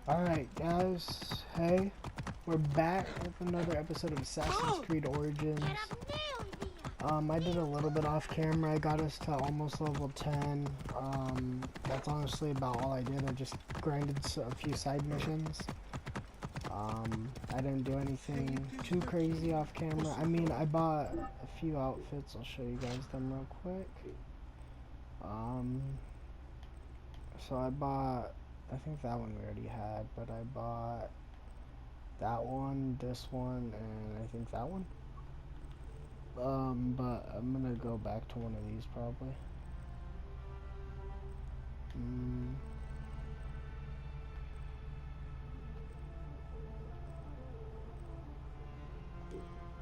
Alright guys, hey, we're back with another episode of Assassin's Creed Origins. I did a little bit off camera. I got us to almost level 10. That's honestly about all I did. I just grinded a few side missions. I didn't do anything too crazy off camera. I mean, I bought a few outfits. I'll show you guys them real quick. So I bought, I think that one we already had, but I bought that one, this one, and I think that one. But I'm gonna go back to one of these probably.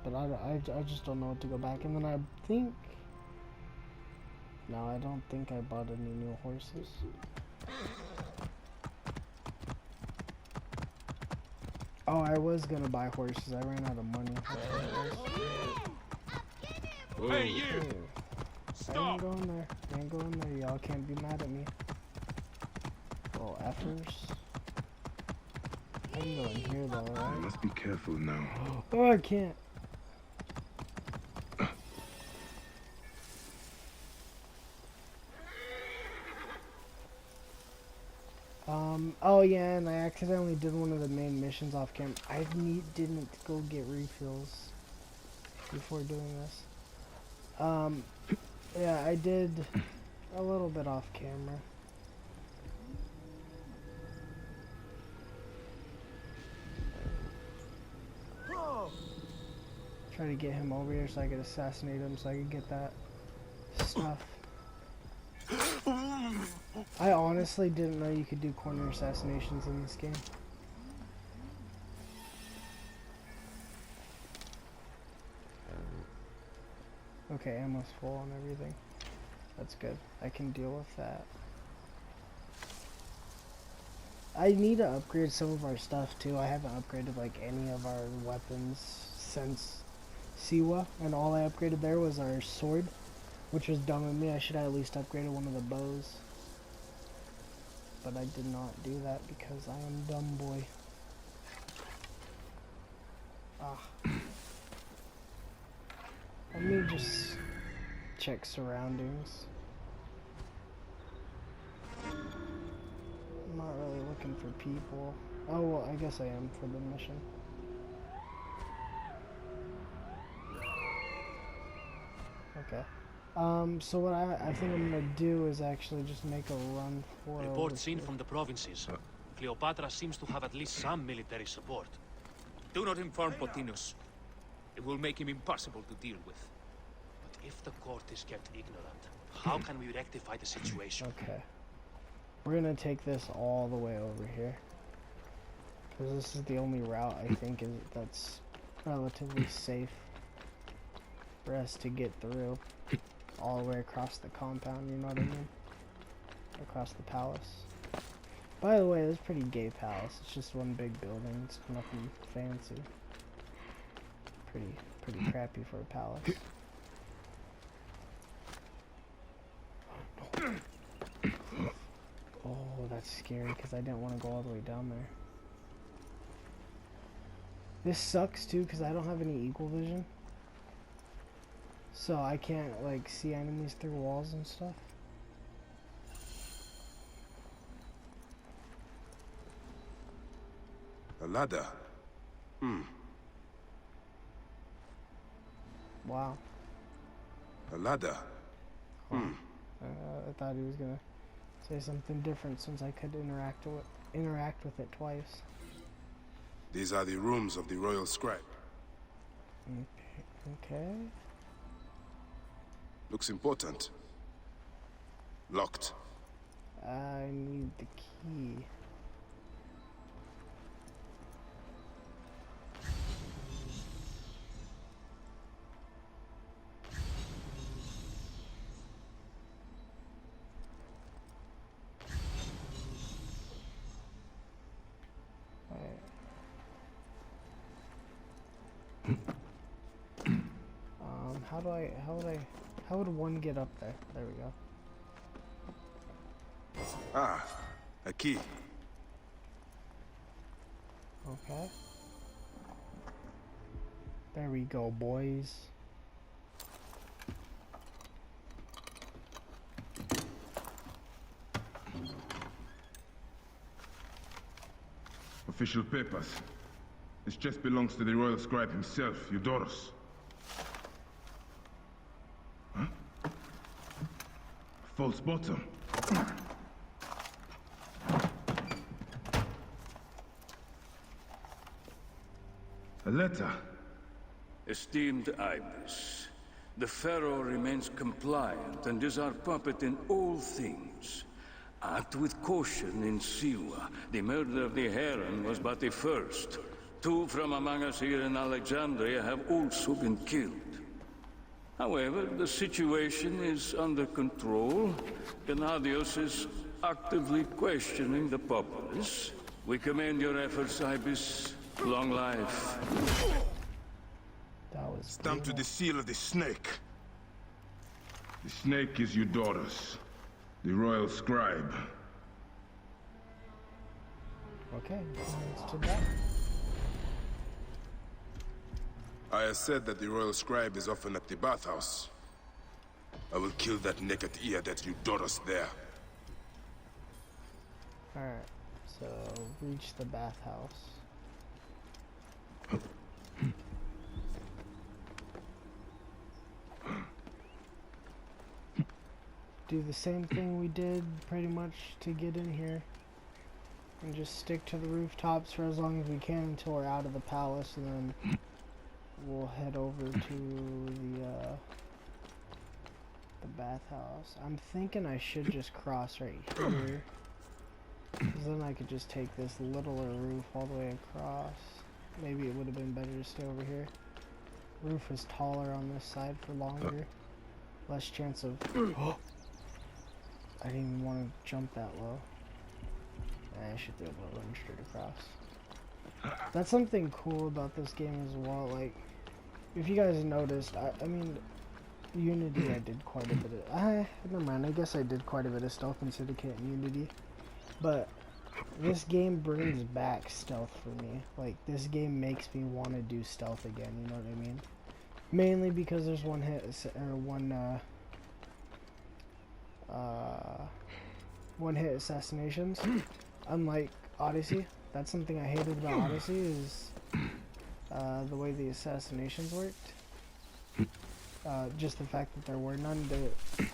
But I just don't know what to go back. And then I think, no, I don't think I bought any new horses. Oh, I was gonna buy horses. I ran out of money. Hey, you! Hey, Stop! I ain't going there. I ain't going there. Y'all can't be mad at me. Oh, effers. I can go in here though, I right? must be careful now. Oh, I can't. Oh yeah, and I accidentally did one of the main missions off camera. I didn't go get refills before doing this. Yeah, I did a little bit off camera. Try to get him over here so I could assassinate him so I could get that stuff. I honestly didn't know you could do corner assassinations in this game. Okay, ammo's full and everything. That's good. I can deal with that. I need to upgrade some of our stuff too. I haven't upgraded like any of our weapons since Siwa, and all I upgraded there was our sword, which was dumb of me. I should have at least upgraded one of the bows. But I did not do that because I am dumb boy. Let me just check surroundings. I'm not really looking for people. Oh, well, I guess I am for the mission. Okay. So what I think I'm gonna do is actually just make a run for Reports in from the provinces. Cleopatra seems to have at least some military support. Do not inform Pothinus. It will make him impossible to deal with. But if the court is kept ignorant, how can we rectify the situation? Okay. We're gonna take this all the way over here. Because this is the only route I think that's relatively safe for us to get through. All the way across the compound, you know what I mean? Across the palace. By the way, this is a pretty gay palace. It's just one big building. It's nothing fancy. Pretty crappy for a palace. Oh, that's scary because I didn't want to go all the way down there. This sucks too because I don't have any eagle vision. So I can't like see enemies through walls and stuff. A ladder. Wow. A ladder. I thought he was gonna say something different since I could interact with it twice. These are the rooms of the royal scribe. Okay. Looks important. Locked. I need the key. How would one get up there? There we go. Ah, a key. Okay. There we go, boys. Official papers. This chest belongs to the royal scribe himself, Eudorus. Huh? False bottom. A letter. Esteemed Ibis, the Pharaoh remains compliant and is our puppet in all things. Act with caution in Siwa. The murder of the Heron was but the first. 2 from among us here in Alexandria have also been killed. However, the situation is under control. Gennadios is actively questioning the populace. We commend your efforts, Ibis. Long life. That was Stamped to the seal of the snake. The snake is Eudorus, the royal scribe. Okay, let's do that. I said that the royal scribe is often at the bathhouse. I will kill that naked ear that Eudorus there. Alright, so reach the bathhouse. Do the same thing we did pretty much to get in here. And just stick to the rooftops for as long as we can until we're out of the palace, and then we'll head over to the bathhouse. I'm thinking I should just cross right here. Because then I could just take this littler roof all the way across. Maybe it would have been better to stay over here. Roof is taller on this side for longer. Less chance of... I didn't even want to jump that low. I should be able to run straight across. That's something cool about this game as well. Like, if you guys noticed, I mean, Unity I did quite a bit of... never mind, I guess I did quite a bit of stealth in Syndicate and Unity. But this game brings back stealth for me. Like, this game makes me want to do stealth again, you know what I mean? Mainly because there's one hit assassinations. Unlike Odyssey, that's something I hated about Odyssey, is the way the assassinations worked. Just the fact that there were none to...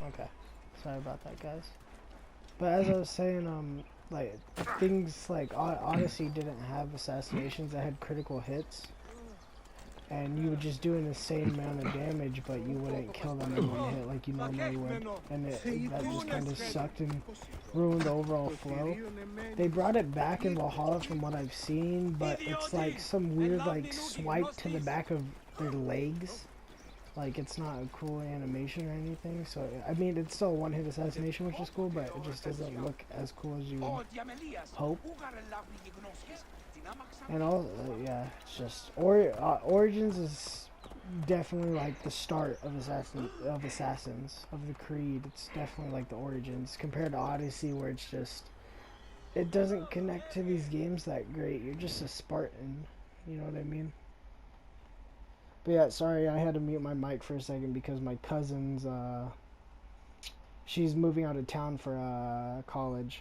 Okay, sorry about that, guys. But as I was saying, like, things like Odyssey didn't have assassinations that had critical hits, and you were just doing the same amount of damage, but you wouldn't kill them in one hit like you normally would, and that just kind of sucked and ruined the overall flow. They brought it back in Valhalla from what I've seen, but it's like some weird like swipe to the back of their legs. Like, it's not a cool animation or anything, so, I mean, it's still a one-hit assassination, which is cool, but it just doesn't look as cool as you would hope. And all, yeah, it's just, Origins is definitely, like, the start of Assassins, of the Creed. It's definitely, like, the Origins, compared to Odyssey, where it's just, it doesn't connect to these games that great. You're just a Spartan, you know what I mean? But yeah, sorry, I had to mute my mic for a second because my cousin's, she's moving out of town for, college.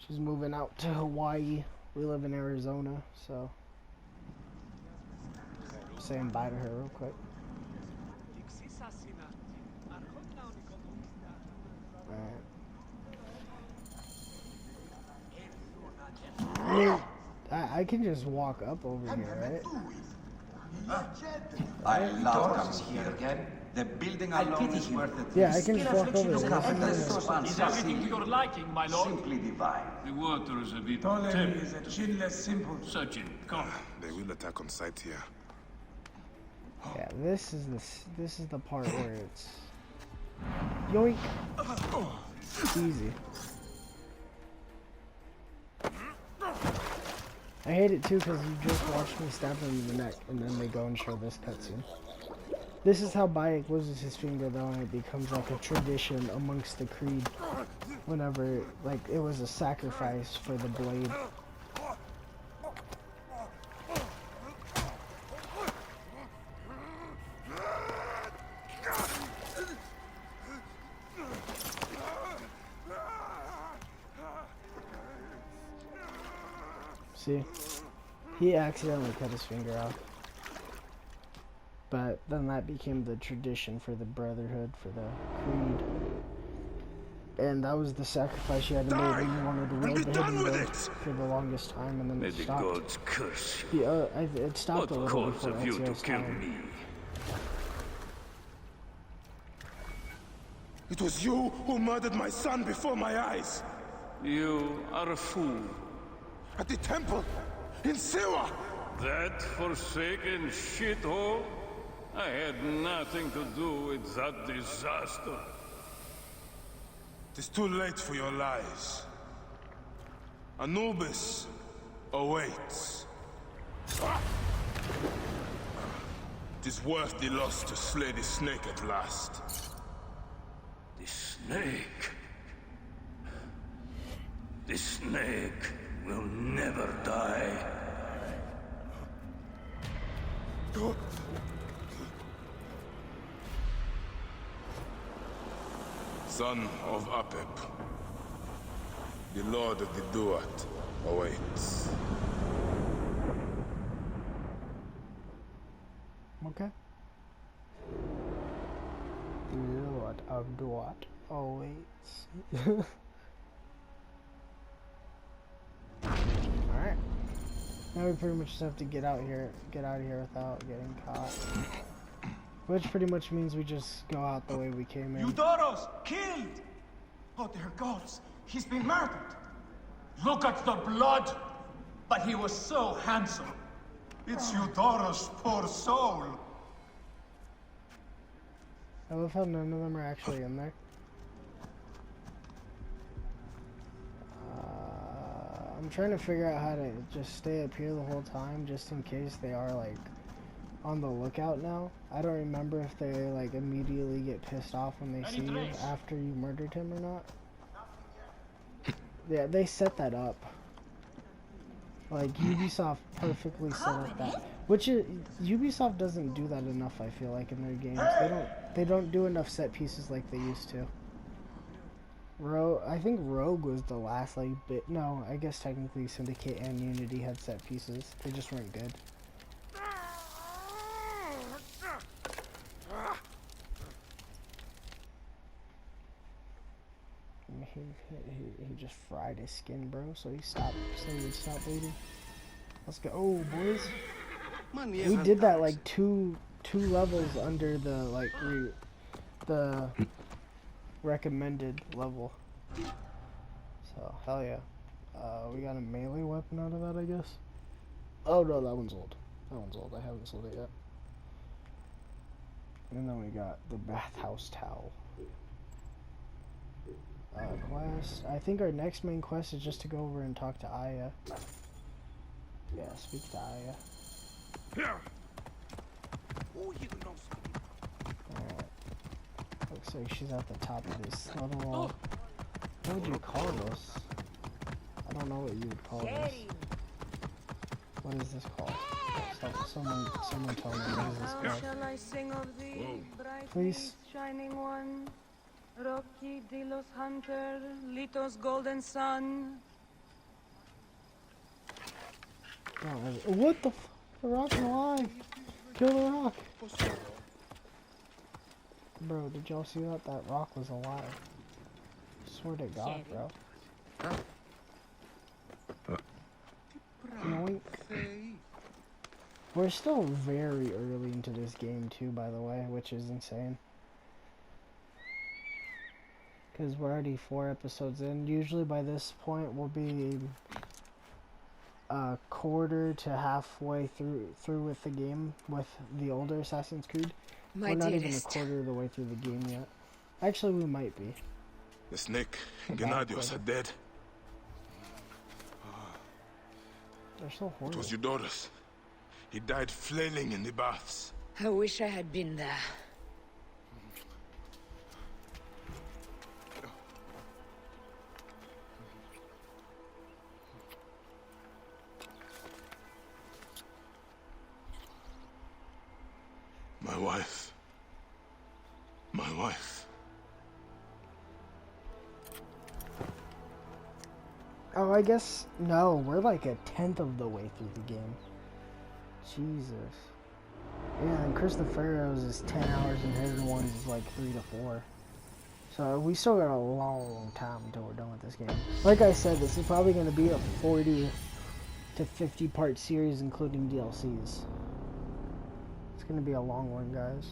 She's moving out to Hawaii. We live in Arizona, so. Saying bye to her real quick. Alright. I can just walk up over here, right? I love coming here again. The building alone is worth it. Yeah, I can just walk over Look there. up at the restaurant. Is everything to your liking, my lord? Simply divine. The water is a bit Ptolemy is a chinless simple. Such a come. They will attack on sight here. Yeah, this is the part where it's yoink. Easy. I hate it too because you just watched me stab him in the neck and then they go and show this cutscene. This is how Bayek loses his finger though, and it becomes like a tradition amongst the Creed. Whenever, like, it was a sacrifice for the blade. See? He accidentally cut his finger off. But then that became the tradition for the Brotherhood, for the Creed. And that was the sacrifice you had to make when you wanted to wield the hidden blade for the longest time, and then it stopped. May the gods curse you. It stopped a What little cause before of you to Ezio's kill time. me? It was you who murdered my son before my eyes! You are a fool. At the temple! In Siwa! That forsaken shithole? I had nothing to do with that disaster. It is too late for your lies. Anubis awaits. It is worth the loss to slay the snake at last. The snake. The snake will never die. Son of Apep, the Lord of the Duat awaits. Okay. Lord of Duat awaits. Alright. Now we pretty much just have to get out of here without getting caught. Which pretty much means we just go out the way we came in. Eudoros, killed! Oh, dear gods, he's been murdered. Look at the blood! But he was so handsome. It's Eudoros' poor soul. I love how none of them are actually in there. I'm trying to figure out how to just stay up here the whole time, just in case they are, like, on the lookout now. I don't remember if they, like, immediately get pissed off when they see you after you murdered him or not. Yeah, they set that up. Like, Ubisoft perfectly set up that. Which is, Ubisoft doesn't do that enough, I feel like, in their games. They don't do enough set pieces like they used to. I think Rogue was the last, like, bit. No, I guess technically Syndicate and Unity had set pieces. They just weren't good. He just fried his skin, bro. So he would stop bleeding. Let's go, oh, boys. We did that like two levels under the like the recommended level. So hell yeah. We got a melee weapon out of that, I guess. Oh no, that one's old. That one's old. I haven't sold it yet. And then we got the bathhouse towel. Quest. I think our next main quest is just to go over and talk to Aya. Yeah, speak to Aya. Alright. Looks like she's at the top of this little... What would you call this? I don't know what you would call this. What is this called? Someone tell me what is this called. Shall I sing of thee, bright Please. shining one? Rocky Delos Hunter, Litos Golden Sun. Oh, what the f? The rock's alive! Kill the rock! Bro, did y'all see that? That rock was alive. Swear to God, bro. Yoink. We're still very early into this game too, by the way, which is insane. Because we're already 4 episodes in. Usually by this point we'll be a quarter to halfway through with the game, with the older Assassin's Creed. My we're not even a dearest. quarter of the way through the game yet. Actually, we might be. The snake and Gennadios are dead. They're so It was horrible. Eudorus. He died flailing in the baths. I wish I had been there. My wife. My wife. Oh, I guess, no, we're like a 10th of the way through the game. Jesus. Yeah, and Christophero's is 10 hours and his one is like 3 to 4. So we still got a long time until we're done with this game. Like I said, this is probably going to be a 40 to 50 part series including DLCs. It's going to be a long one, guys.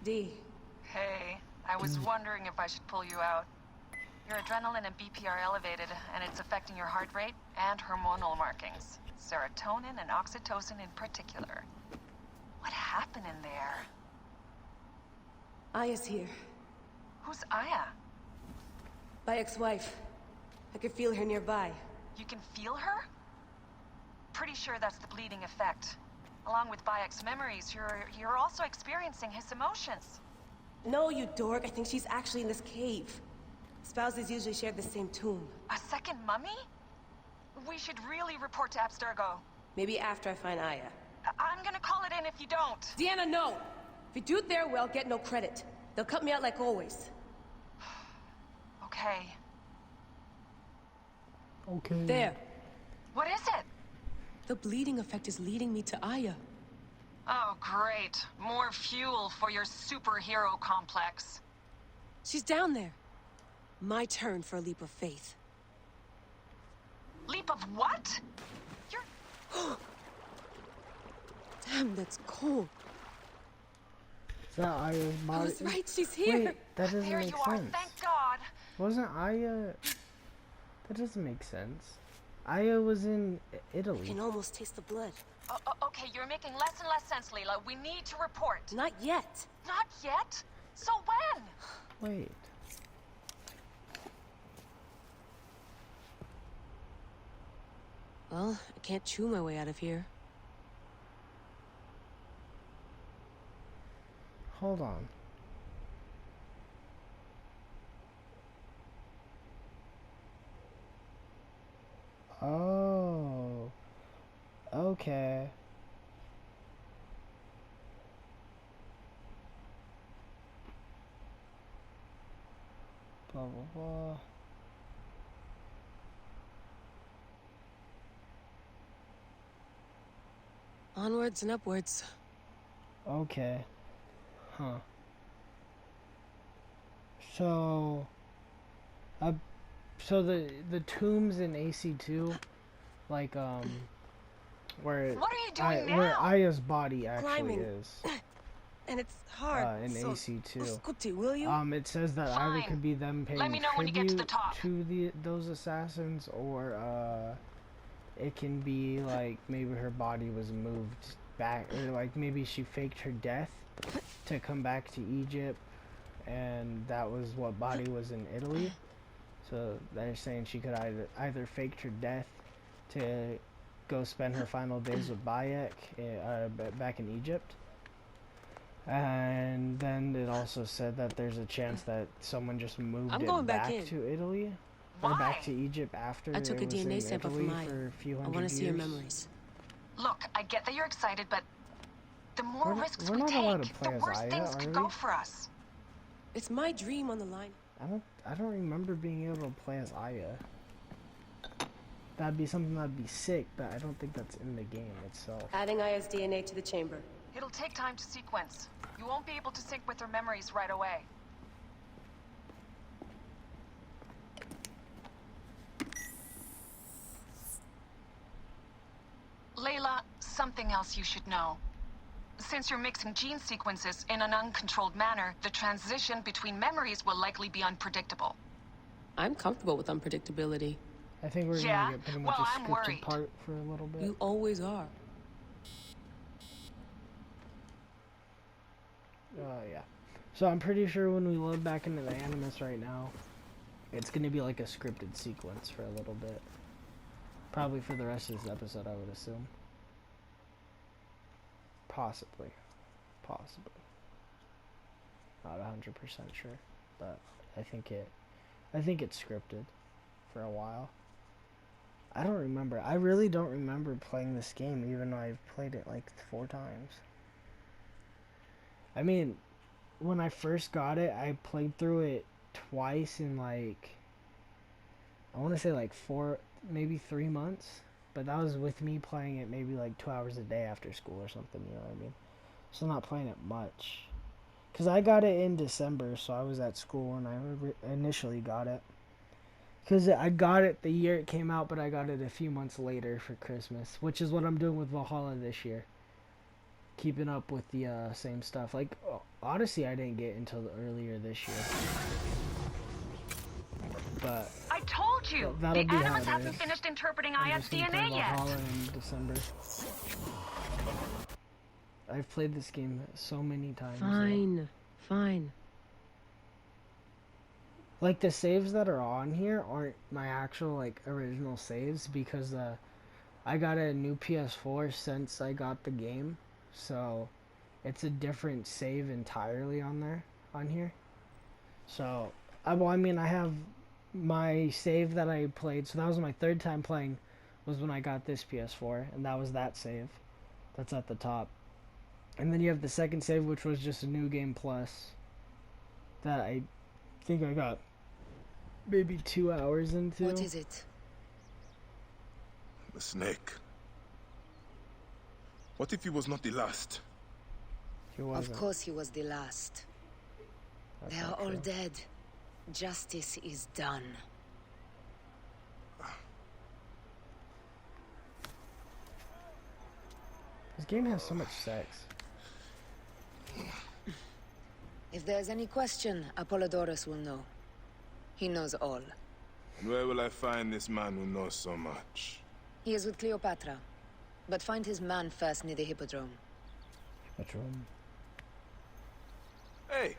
D. Hey, I was wondering if I should pull you out. Your adrenaline and BP are elevated, and it's affecting your heart rate and hormonal markings. Serotonin and oxytocin in particular. What happened in there? Aya's here. Who's Aya? My ex-wife. I could feel her nearby. You can feel her? Pretty sure that's the bleeding effect. Along with Bayek's memories, you're also experiencing his emotions. No, you dork. I think she's actually in this cave. Spouses usually share the same tomb. A second mummy? We should really report to Abstergo. Maybe after I find Aya. I'm gonna call it in if you don't. Deanna, no! If you do it there, well, get no credit. They'll cut me out like always. Okay. Okay. There. What is it? The bleeding effect is leading me to Aya. Oh, great. More fuel for your superhero complex. She's down there. My turn for a leap of faith. Leap of what? You're... Damn, that's cold. Is that Aya's I body? was right, she's here. Wait, that doesn't There make you are, sense. thank God. Wasn't Aya... That doesn't make sense. Aya was in I Italy. can almost taste the blood. Okay, you're making less and less sense, Leela. We need to report. Not yet. Not yet? So when? Wait. Well, I can't chew my way out of here. Hold on. Oh. Okay. Blah, blah, blah. Onwards and upwards. Okay. Huh. So, so the tombs in AC2, like where What are you doing now? where Aya's body actually Climbing. is And it's hard. in so, AC2. Scuti, will you? It says that Fine. either could be them paying Let me know when you get to the tribute top. to those assassins, or it can be like maybe her body was moved back, or like maybe she faked her death to come back to Egypt, and that was what body was in Italy. So they're saying she could either faked her death to go spend her final days with Bayek back in Egypt. And then it also said that there's a chance that someone just moved I'm it going back back in. to Italy, or back to Egypt after I took it a was DNA in sample Italy from Aya. for a few I hundred want to see your years. memories. Look, I get that you're excited, but the more risks we're we not allowed to take, play the as worse Aya, things are could we? go for us. It's my dream on the line. I don't remember being able to play as Aya. That'd be something that'd be sick, but I don't think that's in the game itself. Adding Aya's DNA to the chamber. It'll take time to sequence. You won't be able to sync with her memories right away. Layla, something else you should know. Since you're mixing gene sequences in an uncontrolled manner, the transition between memories will likely be unpredictable. I'm comfortable with unpredictability. I think we're gonna get pretty much a scripted part for a little bit. You always are. Yeah. So I'm pretty sure when we load back into the Animus right now, it's gonna be like a scripted sequence for a little bit. Probably for the rest of this episode, I would assume. Possibly. Not 100% sure, but I think it's scripted for a while. I don't remember. I really don't remember playing this game, even though I've played it like 4 times. I mean, when I first got it, I played through it twice in like, I want to say like 4, maybe 3 months. But that was with me playing it maybe like 2 hours a day after school or something, you know what I mean? So not playing it much. Because I got it in December, so I was at school when I initially got it. Because I got it the year it came out, but I got it a few months later for Christmas. Which is what I'm doing with Valhalla this year. Keeping up with the same stuff. Like, Odyssey I didn't get until earlier this year. But I told you! The Animus hasn't finished interpreting Aya's DNA yet! Valhalla in December. I've played this game so many times. Fine. Like, the saves that are on here aren't my actual, like, original saves, because I got a new PS4 since I got the game, so it's a different save entirely on here. So, well, I mean, I have my save that I played, so that was my 3rd time playing, was when I got this PS4, and that was that save. That's at the top. And then you have the 2nd save, which was just a New Game Plus, that I think I got maybe 2 hours into. What is it? The snake. What if he was not the last? He wasn't. Of course he was the last. That's They are not all true. dead. Justice is done. This game has so much sex. If there's any question, Apollodorus will know. He knows all. And where will I find this man who knows so much? He is with Cleopatra. But find his man first near the Hippodrome. Hippodrome. Hey!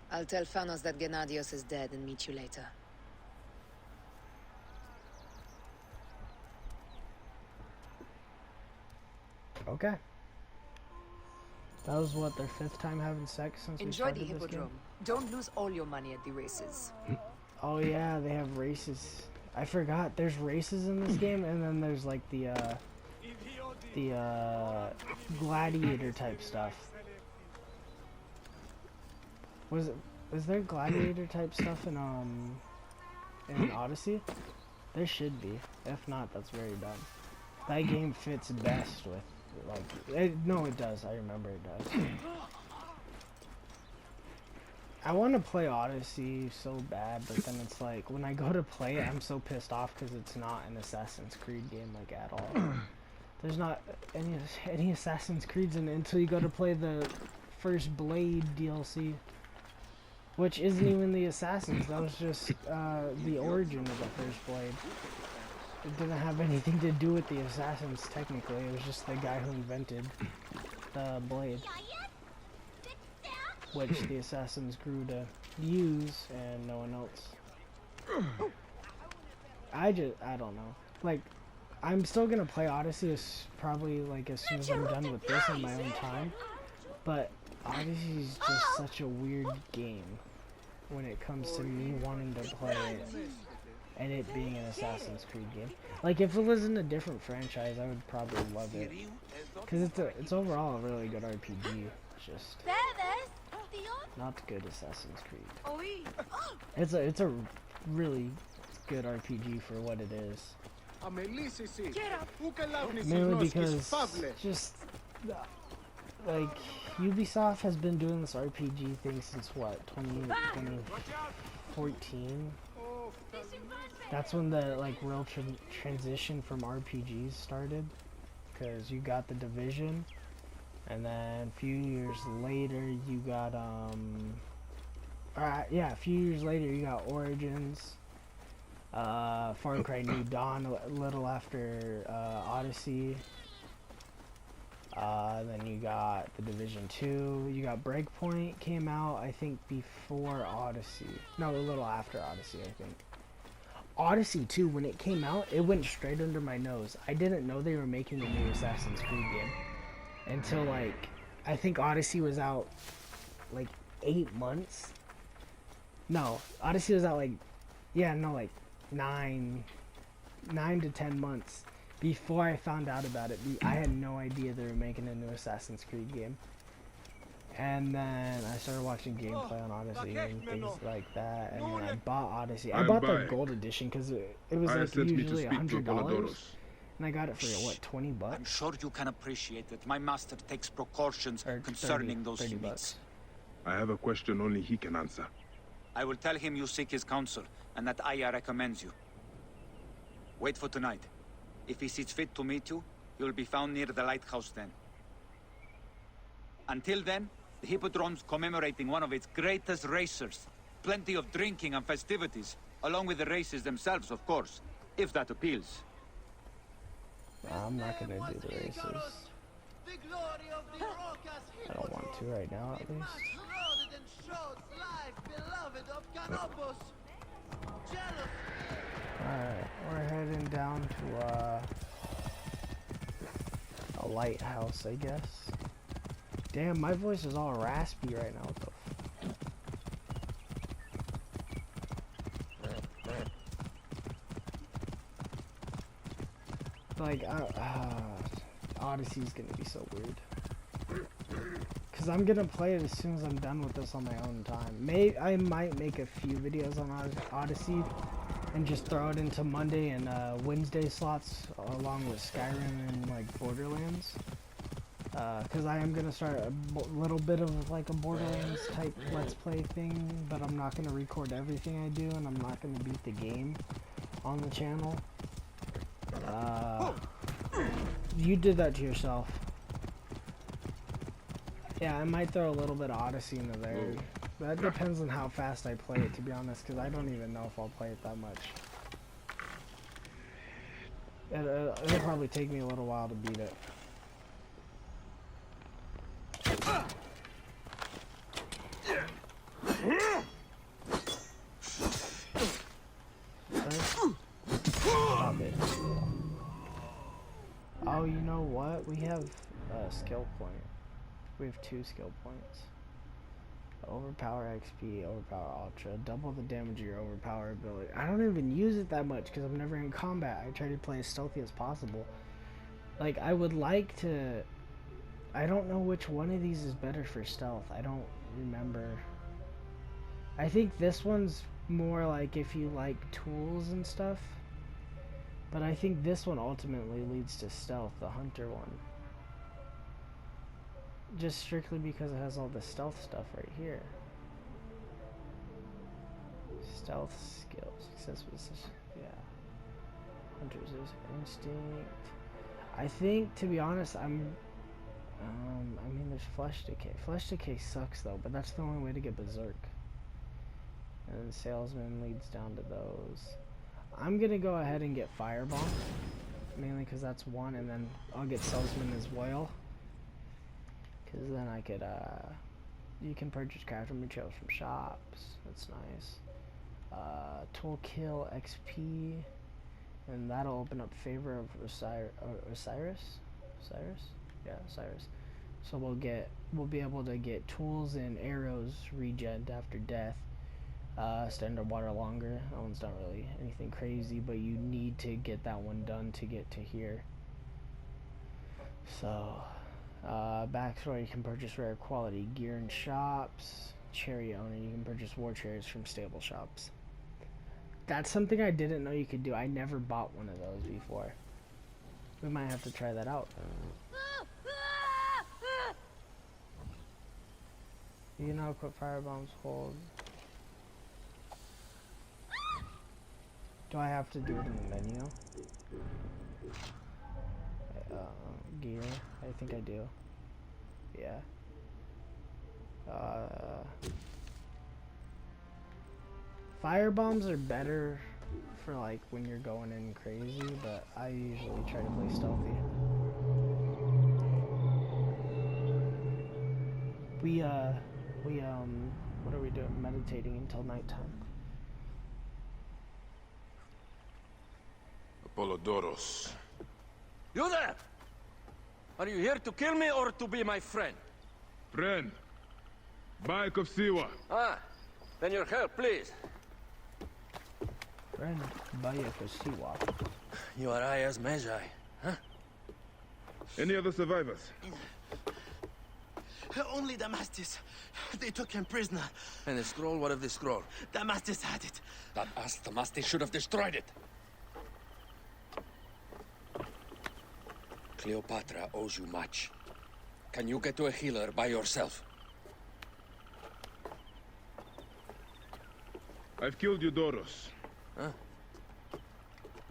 I'll tell Phanos that Gennadios is dead and meet you later. Okay. That was what, their 5th time having sex since we Enjoy started the this game? Hippodrome. Don't lose all your money at the races. Oh yeah, they have races. I forgot, there's races in this game, and then there's like the gladiator type stuff. Was there gladiator type stuff in Odyssey? There should be. If not, that's very dumb. That game fits best with, like, no it does, I remember it does. I want to play Odyssey so bad, but then it's like, when I go to play it, I'm so pissed off because it's not an Assassin's Creed game, like, at all. There's not any Assassin's Creeds in it until you go to play the first Blade DLC. Which isn't even the Assassins, that was just the origin of the first Blade. It didn't have anything to do with the Assassins, technically. It was just the guy who invented the Blade. Which the Assassins grew to use, and no one else. I don't know. Like, I'm still gonna play Odyssey probably, like, as soon as I'm done with this on my own time. But Odyssey is just such a weird game when it comes to me wanting to play it and it being an Assassin's Creed game. Like, if it was in a different franchise, I would probably love it. Because it's overall a really good RPG. It's just not good Assassin's Creed. It's a really good RPG for what it is. Mainly because just like Ubisoft has been doing this RPG thing since what, 2014? That's when the like real transition from RPGs started, because you got The Division, and then a few years later you got a few years later you got Origins, Far Cry New Dawn a little after Odyssey. Then you got The Division 2, you got Breakpoint came out I think before Odyssey. No, a little after Odyssey, I think. Odyssey 2, when it came out, it went straight under my nose. I didn't know they were making a new Assassin's Creed game until like, I think Odyssey was out like 8 months. No, Odyssey was out like, yeah, no, like 9 to 10 months before I found out about it. I had no idea they were making a new Assassin's Creed game. And then I started watching gameplay on Odyssey and things like that, and then I bought Odyssey. I bought the gold edition because it was like usually $100, and I got it for what, $20? I'm sure you can appreciate that my master takes precautions concerning those he meets. I have a question only he can answer. I will tell him you seek his counsel, and that Aya recommends you. Wait for tonight. If he sees fit to meet you, you'll be found near the lighthouse then. Until then, the Hippodrome's commemorating one of its greatest racers. Plenty of drinking and festivities, along with the races themselves, of course, if that appeals. I'm not gonna do the races. I don't want to right now, at least. Alright, we're heading down to a lighthouse, I guess. Damn, my voice is all raspy right now. What the like, Odyssey's gonna be so weird. Cause I'm gonna play it as soon as I'm done with this on my own time. I might make a few videos on Odyssey and just throw it into Monday and Wednesday slots along with Skyrim and like Borderlands. Because I am gonna start a little bit of like a Borderlands type Let's Play thing, but I'm not gonna record everything I do, and I'm not gonna beat the game on the channel. You did that to yourself. Yeah, I might throw a little bit of Odyssey into there. That depends on how fast I play it, to be honest, because I don't even know if I'll play it that much. It'll probably take me a little while to beat it. Stop it. Oh, you know what? We have a skill point. We have 2 skill points. Overpower XP, overpower ultra, double the damage of your overpower ability. I don't even use it that much because I'm never in combat. I try to play as stealthy as possible. Like, I would like to... I don't know which one of these is better for stealth. I don't remember. I think this one's more like if you like tools and stuff. But I think this one ultimately leads to stealth, the hunter one. Just strictly because it has all the stealth stuff right here. Stealth skills. Yeah. Hunter's instinct. I think, to be honest, I mean, there's flesh decay. Flesh decay sucks though, but that's the only way to get berserk. And then salesman leads down to those. I'm gonna go ahead and get firebomb, mainly because that's 1, and then I'll get salesman as well. Because then I could, you can purchase crafting materials from shops. That's nice. Tool kill XP, and that'll open up favor of Osiris. Yeah, Osiris. So we'll be able to get tools and arrows regen after death. Standard water longer. That one's not really anything crazy, but you need to get that one done to get to here. So, backstory, you can purchase rare quality gear in shops. Cherry owner, you can purchase war chairs from stable shops. That's something I didn't know you could do. I never bought one of those before. We might have to try that out. You know, equip firebombs hold. Do I have to do it in the menu? Gear. I think I do. Yeah. Firebombs are better for like when you're going in crazy, but I usually try to play stealthy. What are we doing? Meditating until nighttime. Apollodoros. You there! Are you here to kill me or to be my friend? Friend. Bike of Siwa. Ah, then your help, please. Friend, Bayek of Siwa. You are Aya's Magi, huh? Any other survivors? Only Damastis. They took him prisoner. And the scroll? What of the scroll? Damastis had it. That ass Damastis should have destroyed it. Cleopatra owes you much. Can you get to a healer by yourself? I've killed Eudoros. Huh?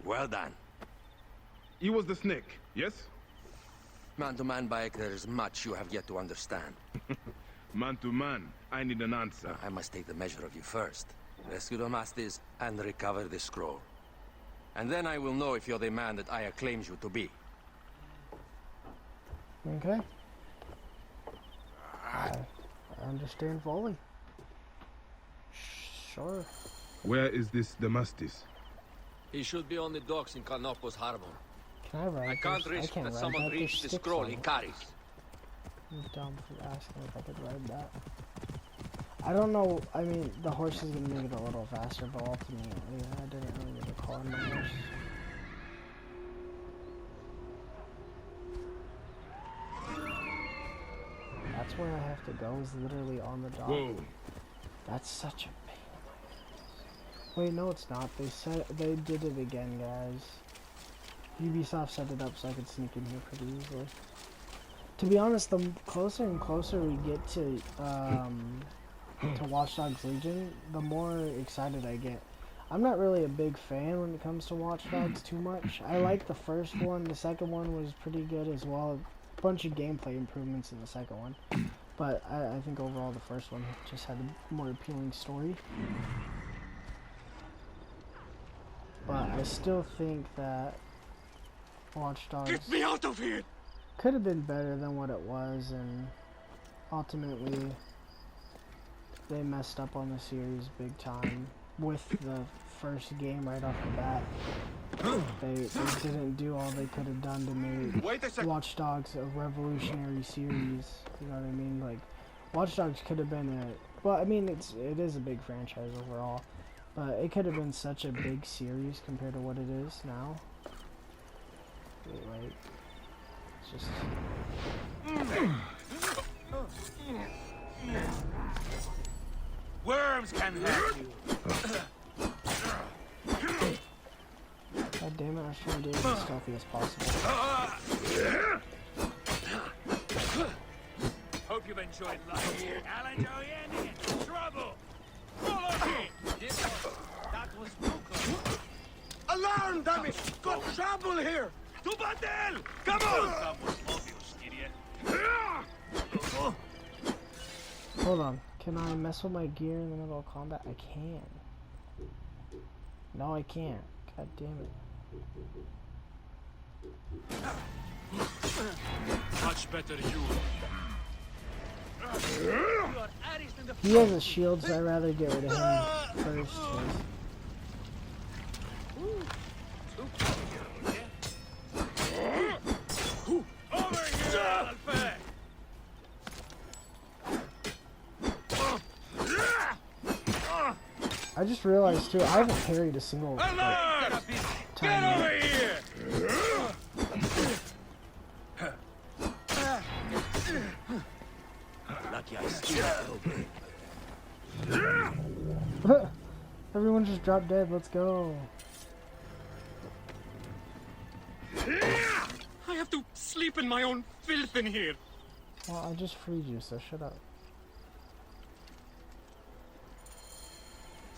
Well done. He was the snake, yes? Man to man, Bayek, there is much you have yet to understand. Man to man, I need an answer. I must take the measure of you first. Rescue Damastis and recover the scroll. And then I will know if you're the man that Aya claims you to be. Okay. I understand fully. Sure. Where is this Damastis? He should be on the docks in Canopus Harbor. Can I ride I can't risk that someone reach the scroll he carries. I'm dumb for asking if I could ride that. I don't know, I mean, the horse is gonna make it a little faster, but ultimately, I didn't really get a call on the horse. That's where I have to go, is literally on the dock. Whoa. That's such a pain in my ass. Wait, no it's not. They did it again, guys. Ubisoft set it up so I could sneak in here pretty easily. To be honest, the closer and closer we get to Watch Dogs Legion, the more excited I get. I'm not really a big fan when it comes to Watch Dogs too much. I like the first one. The second one was pretty good as well. A bunch of gameplay improvements in the second one. But I think overall the first one just had a more appealing story. But I still think that Watch Dogs... Get me out of here! Could have been better than what it was, and ultimately they messed up on the series big time with the first game right off the bat. They didn't do all they could have done to make Watch Dogs a revolutionary series. You know what I mean? Like, Watch Dogs could have been a... Well, I mean, it is a big franchise overall, but it could have been such a big series compared to what it is now. Like, it's just... Worms can hurt you. God damn it, I was trying to do it as stealthy as possible. Hope you've enjoyed life here. Alan, in trouble. Follow me. That was Ruka. Alarm, damn it! Got trouble here! To battle! Come on! That was obvious, idiot. Hold on. Can I mess with my gear in the middle of combat? I can. No, I can't. God damn it. Much better you. He has a shield, so I'd rather get rid of him first. Over here, Alfred! I just realized too, I haven't carried a single like, time Get over here! Lucky I still Everyone just dropped dead. Let's go. I have to sleep in my own filth in here. Well, I just freed you, so shut up.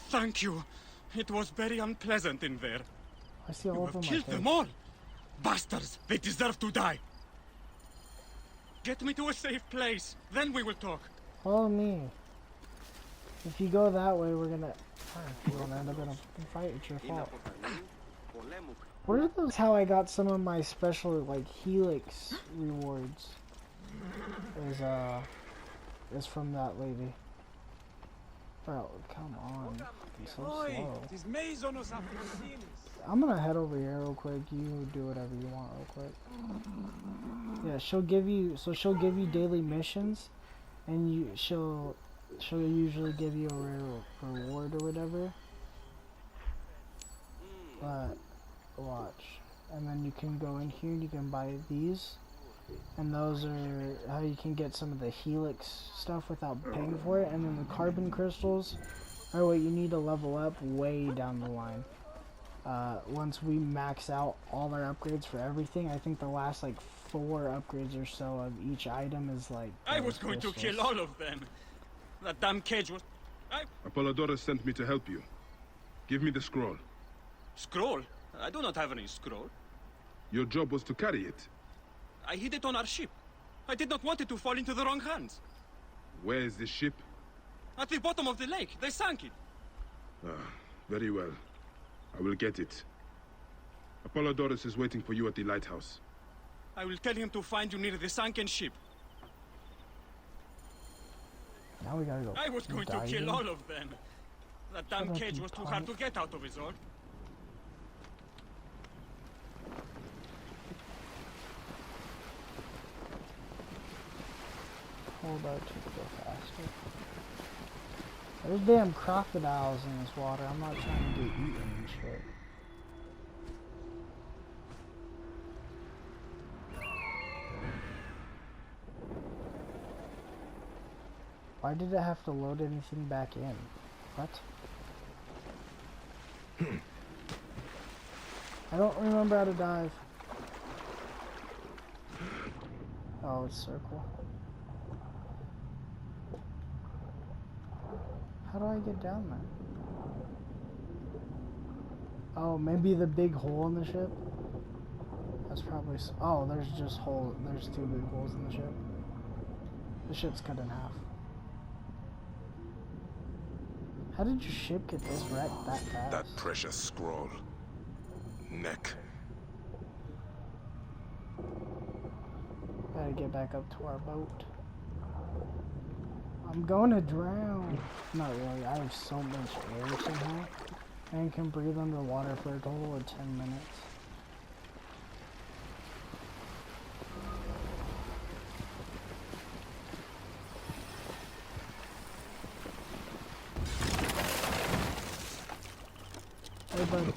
Thank you. It was very unpleasant in there. I see all You of them. have killed them all. Bastards. They deserve to die. Get me to a safe place. Then we will talk. Follow me. If you go that way, we're gonna end up in a fucking fight. It's your fault. What are those? How I got some of my special like Helix rewards? Is from that lady. Bro, come on. I'm so slow. I'm gonna head over here real quick. You do whatever you want real quick. Yeah, she'll give you daily missions, and she'll usually give you a rare reward or whatever. But watch, and then you can go in here and you can buy these, and those are how you can get some of the Helix stuff without paying for it. And then the carbon crystals are what you need to level up way down the line. Once we max out all our upgrades for everything, I think the last like 4 upgrades or so of each item is like I was going to kill all of them. That damn cage was... Apollodorus sent me to help you. Give me the scroll. Scroll? I do not have any scroll. Your job was to carry it. I hid it on our ship. I did not want it to fall into the wrong hands. Where is this ship? At the bottom of the lake. They sank it. Ah, very well. I will get it. Apollodorus is waiting for you at the lighthouse. I will tell him to find you near the sunken ship. Now we gotta go. I was going to kill all of them. That damn cage was too hard to get out of, is all. Hold out to go faster. There's damn crocodiles in this water. I'm not trying to get eaten and shit. Why did it have to load anything back in? What? I don't remember how to dive. Oh, it's circle. How do I get down there? Oh, maybe the big hole in the ship? That's probably... Oh, there's just hole. There's 2 big holes in the ship. The ship's cut in half. How did your ship get this wrecked that fast? That precious scroll. Neck. Gotta get back up to our boat. I'm going to drown. Not really. I have so much air somehow. And can breathe underwater for a total of 10 minutes. Hey, buddy.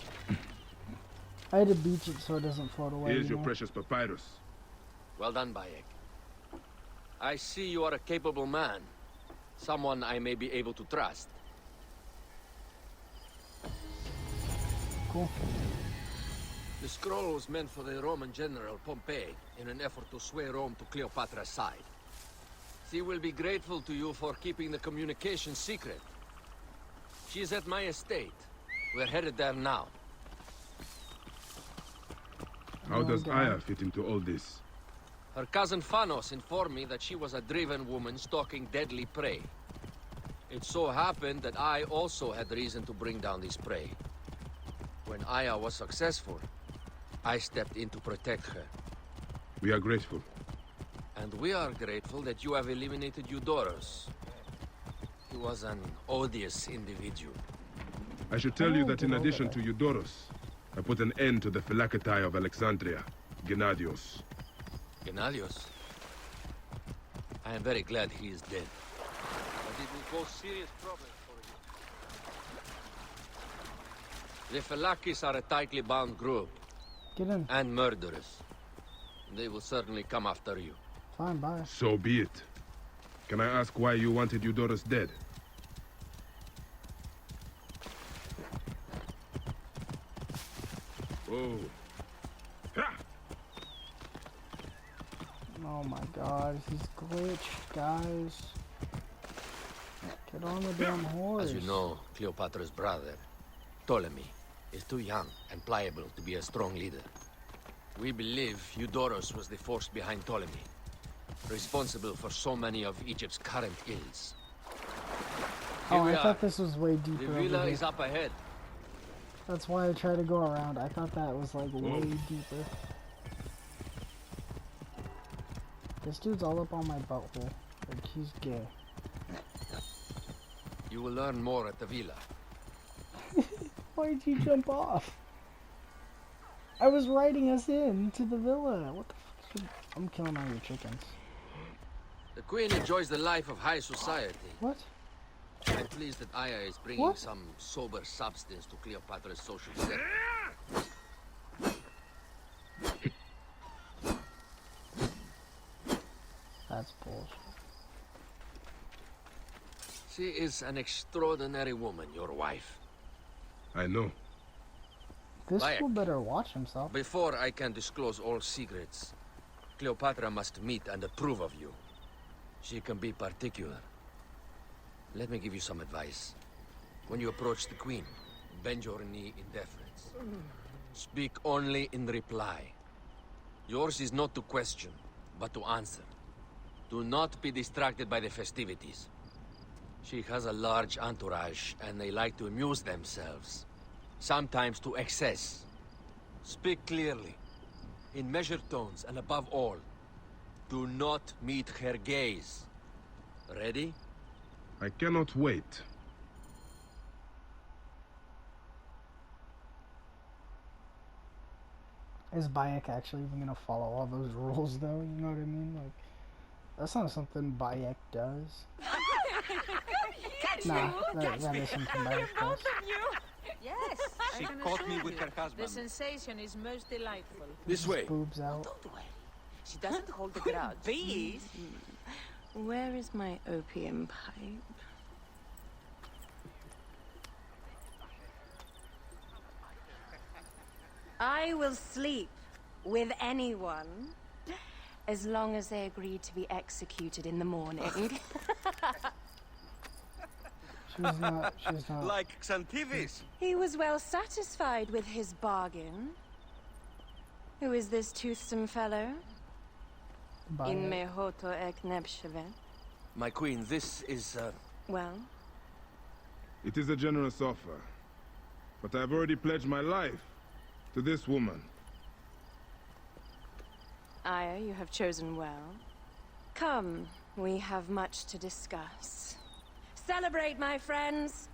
I had to beach it so it doesn't float away. Here's your precious papyrus. Well done, Bayek. I see you are a capable man. Someone I may be able to trust. Cool. The scroll was meant for the Roman general Pompey in an effort to sway Rome to Cleopatra's side. She will be grateful to you for keeping the communication secret. She is at my estate. We're headed there now. How does Aya fit into all this? Her cousin Phanos informed me that she was a driven woman stalking deadly prey. It so happened that I also had reason to bring down this prey. When Aya was successful, I stepped in to protect her. We are grateful. And we are grateful that you have eliminated Eudorus. He was an odious individual. I should tell you that in addition to Eudorus, I put an end to the Phylacetae of Alexandria, Gennadios. Gennadios? I am very glad he is dead. But it will cause serious problems for The Felakis are a tightly bound group. Get in. And murderers. They will certainly come after you. Fine, bye. So be it. Can I ask why you wanted Eudorus dead? Whoa. Ha! Oh my god, he's glitched, guys. Get on the damn horse. As you know, Cleopatra's brother, Ptolemy, is too young and pliable to be a strong leader. We believe Eudorus was the force behind Ptolemy, responsible for so many of Egypt's current ills. Oh, I thought this was way deeper. The villa is up ahead. That's why I tried to go around. I thought that was like way deeper. This dude's all up on my butthole. Like, he's gay. You will learn more at the villa. Why'd you jump off? I was riding us in to the villa. What the fuck? I'm killing all your chickens. The Queen enjoys the life of high society. What? I'm pleased that Aya is bringing some sober substance to Cleopatra's social set. That's bullshit. She is an extraordinary woman, your wife. I know. This fool better watch himself. Before I can disclose all secrets, Cleopatra must meet and approve of you. She can be particular. Let me give you some advice. When you approach the Queen, bend your knee in deference. Speak only in reply. Yours is not to question, but to answer. Do not be distracted by the festivities. She has a large entourage, and they like to amuse themselves. Sometimes to excess. Speak clearly, in measured tones, and above all, do not meet her gaze. Ready? I cannot wait. Is Bayek actually even gonna follow all those rules though? You know what I mean? Like, that's not something Bayek does. Nah, that is something Bayek does. Yes. She caught me with her The husband. sensation is most delightful. This way. Boobs out. She doesn't hold a grudge. Bees? Where is my opium pipe? I will sleep with anyone as long as they agree to be executed in the morning. She's not. Like Xantivis. He was well satisfied with his bargain. Who is this toothsome fellow? In mehoto ek nebsheve. My queen, this is, Well? It is a generous offer. But I've already pledged my life to this woman. Aya, you have chosen well. Come, we have much to discuss. Celebrate, my friends!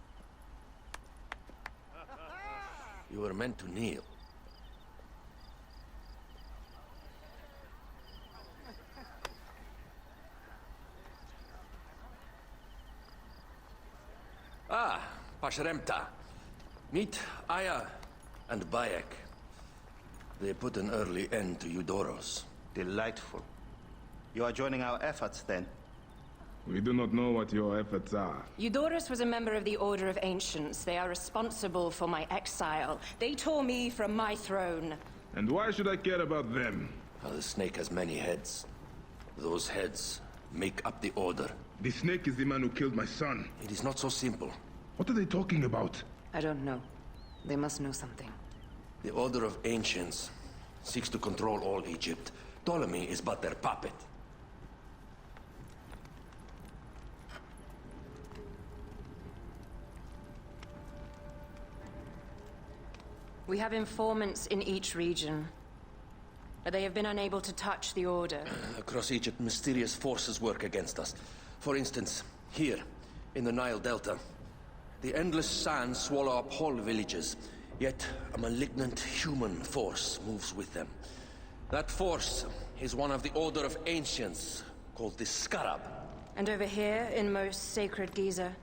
you were meant to kneel. Ah, Pashremta. Meet Aya and Bayek. They put an early end to Eudorus. Delightful. You are joining our efforts, then? We do not know what your efforts are. Eudorus was a member of the Order of Ancients. They are responsible for my exile. They tore me from my throne. And why should I care about them? The snake has many heads. Those heads make up the Order. The snake is the man who killed my son. It is not so simple. What are they talking about? I don't know. They must know something. The Order of Ancients seeks to control all Egypt. Ptolemy is but their puppet. We have informants in each region. They have been unable to touch the Order. Across Egypt, mysterious forces work against us. For instance, here, in the Nile Delta, the endless sands swallow up whole villages, yet a malignant human force moves with them. That force is one of the Order of Ancients, called the Scarab. And over here, in most sacred Giza?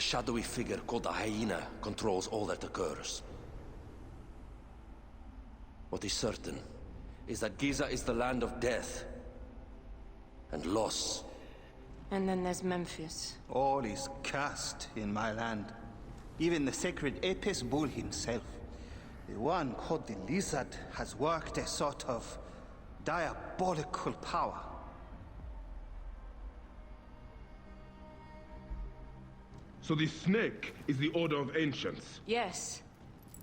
A shadowy figure called the Hyena controls all that occurs. What is certain is that Giza is the land of death and loss. And then there's Memphis. All is cursed in my land. Even the sacred Apis bull himself. The one called the Lizard has worked a sort of diabolical power. So the snake is the Order of Ancients? Yes.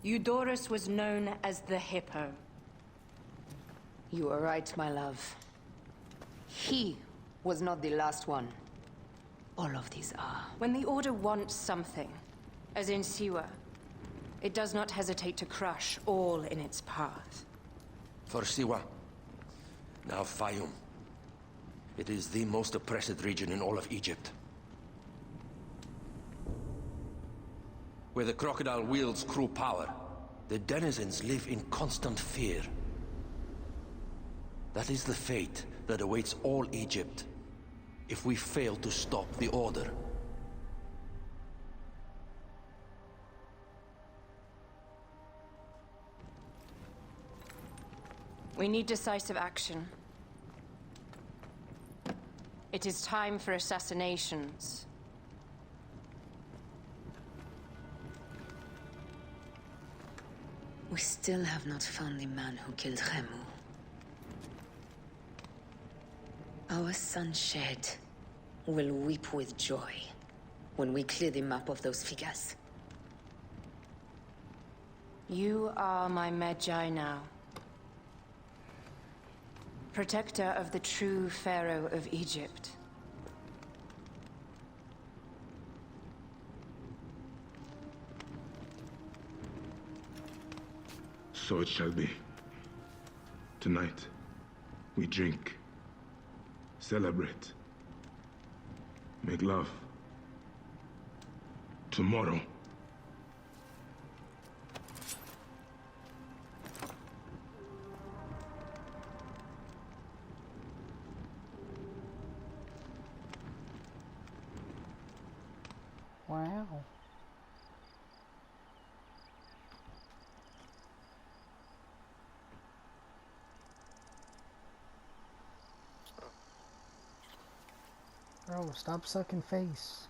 Eudorus was known as the Hippo. You are right, my love. He was not the last one. All of these are. When the Order wants something, as in Siwa, it does not hesitate to crush all in its path. For Siwa, now Fayum. It is the most oppressed region in all of Egypt. Where the crocodile wields cruel power, the denizens live in constant fear. That is the fate that awaits all Egypt if we fail to stop the Order. We need decisive action. It is time for assassinations. We still have not found the man who killed Khemu. Our son Shed will weep with joy when we clear the map of those figures. You are my Magi now. Protector of the true Pharaoh of Egypt. So it shall be. Tonight, we drink, celebrate, make love. Tomorrow, wow. Bro, stop sucking face.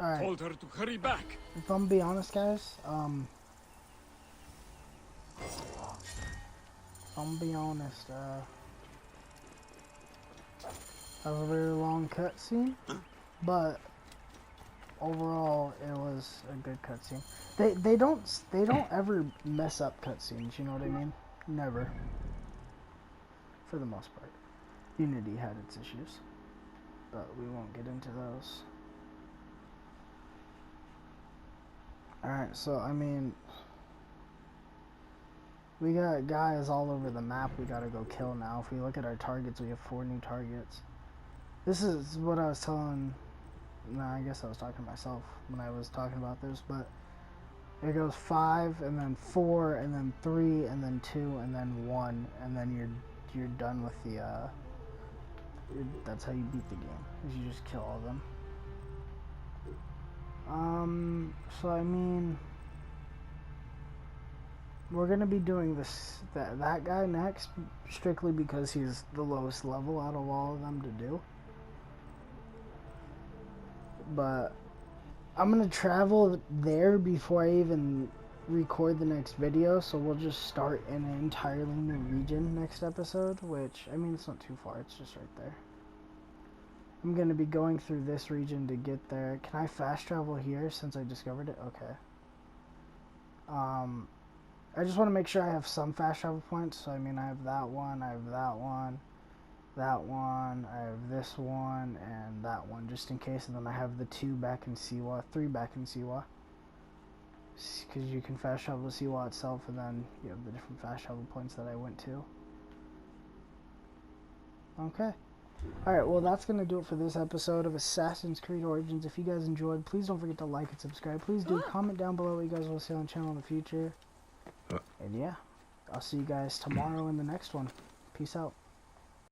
Alright. Told her to hurry back. If I'm gonna be honest, guys, that was a very long cutscene, but overall it was a good cutscene. They don't ever mess up cutscenes, you know what I mean? Never. For the most part. Unity had its issues, but we won't get into those. Alright, so I mean, we got guys all over the map we gotta go kill now. If we look at our targets, we have 4 new targets. This is what I was telling, I guess I was talking to myself when I was talking about this, but it goes 5, and then 4, and then 3, and then 2, and then 1, and then you're done with the, that's how you beat the game, is you just kill all of them. So I mean, we're gonna be doing that guy next, strictly because he's the lowest level out of all of them to do. But I'm gonna travel there before I even record the next video, so we'll just start in an entirely new region next episode, which, I mean, it's not too far, it's just right there. I'm gonna be going through this region to get there. Can I fast travel here since I discovered it? Okay. I just want to make sure I have some fast travel points, so I mean, I have that one, I have that one, that one, I have this one, and that one, just in case, and then I have the 2 back in Siwa, 3 back in Siwa. Because you can fast travel to Siwa itself, and then you have the different fast travel points that I went to. Okay. Alright, well that's going to do it for this episode of Assassin's Creed Origins. If you guys enjoyed, please don't forget to like and subscribe. Please do comment down below what you guys want to see on the channel in the future. And yeah, I'll see you guys tomorrow in the next one. Peace out.